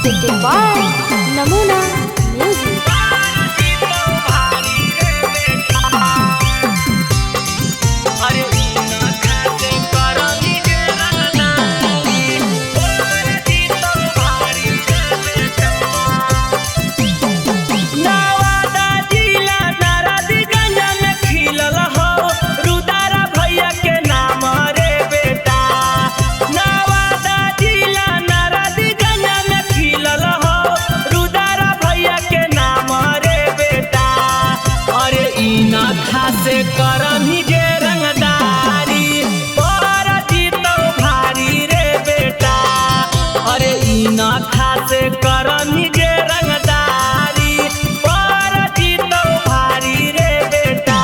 presented by Namuna Music. से करमी जे रंगदारी पर जीतो भारी रे बेटा। अरे इना खासे करमी जे रंगदारी पर जीतो भारी रे बेटा।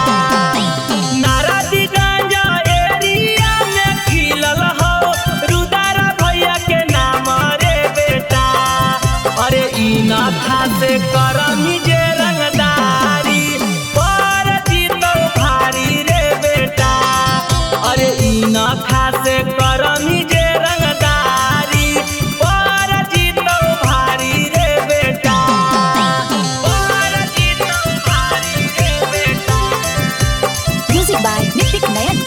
नारदी गंजा एरिया में खिलल हो रुदारा भैया के नाम रे बेटा। अरे इना खासे करमी जे रंगदारी इना खासे करमी जे रंगदारी पर जीतो भारी रे बेटा। पर जीतो भारी रे बेटा। Music by Nitik Nayan.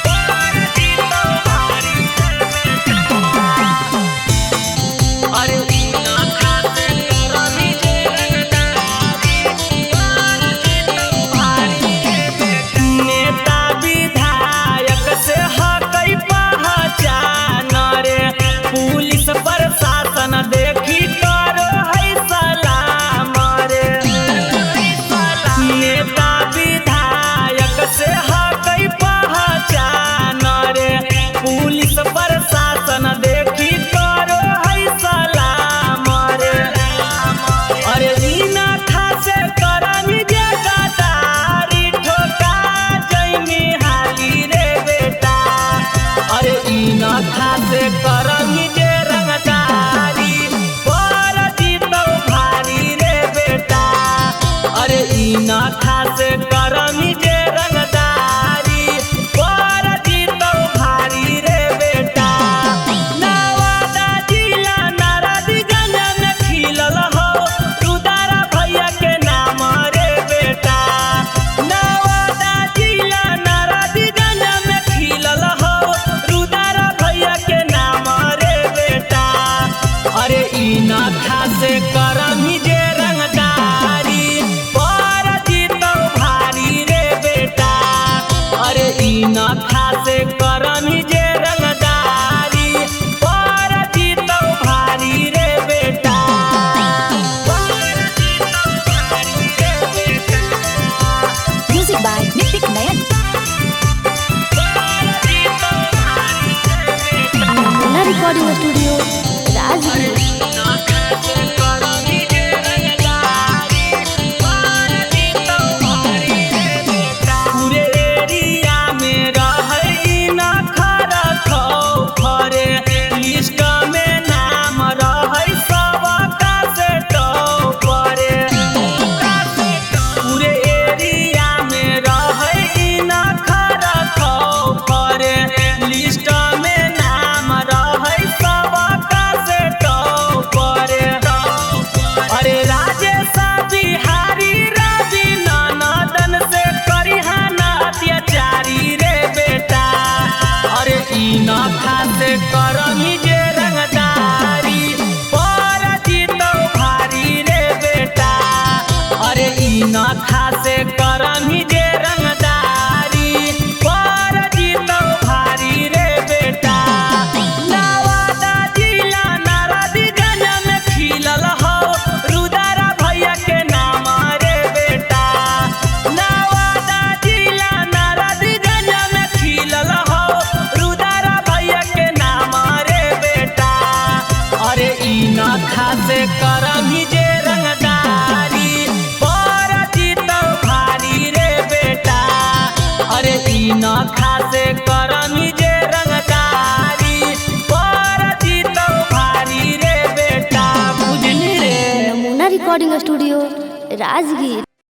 पर जीतो भारी रे बेटा। अरे इना खासे करमी जे रंगदारी पर जीतो भारी रे बेटा। नेता से हकई पहचान रे पुलिस प्रशासन देखी करो है सलाम रे। नेता विधायक से हकई पहचान रे पुलिस प्रशासन देखी करो है सलाम रे। अरे इना खासे करमी जे गदारी ठोका जैमी हाली रे बेटा। अरे इना खासे करमी जे रंगदारी पर जीतो भारी रे बेटा। अरे इना खासे करमी जे रंगदारी पर जीतो भारी रे बेटा। नवादा जिला नारदीगंज में खिलल हो रुदारा भैया के नाम रे बेटा। नवादा जिला नारदीगंज में खिलल हो रुदारा भैया के नाम रे बेटा। अरे इना खासे करमी जे रंगदारी पर जीतो भारी रे बेटा। अरे इना खासे करमी जे रंगदारी पर जीतो भारी रे बेटा। पर जीतो भारी रे बेटा। Music by Nitik Nayan. Namuna Recording Studio, Rajgir. पूरे एरिया में रहे ना खरा खौ फरे लिस्ट में नाम रहे सबका से टौ परे। पूरे एरिया में रहे ना खरा खौ फरे लिस्ट में नाम रहे सबका से टौ परे। अरे राजेश बिहारी रवि ननदन से करिहाना अत्याचारी रे बेटा। अरे इना खासे करमी जे रंगदारी पर जीतो भारी रे बेटा। अरे इना खासे करमी जे रंगदारी पर जीतो भारी रे बेटा। नवादा जिला नारदीगंज में खिलल हो रुदारा भैया के नाम रे बेटा। नवादा जिला नारदीगंज में खिलल हो रुदारा भैया के नाम रे बेटा। अरे इना खासे करमी जे रंगदारी पर जीतो भारी रे बेटा। अरे इना खासे करमी जे रंगदारी पर जीतो भारी रे बेटा। बुझली रे। Namuna Recording Studio, Rajgir.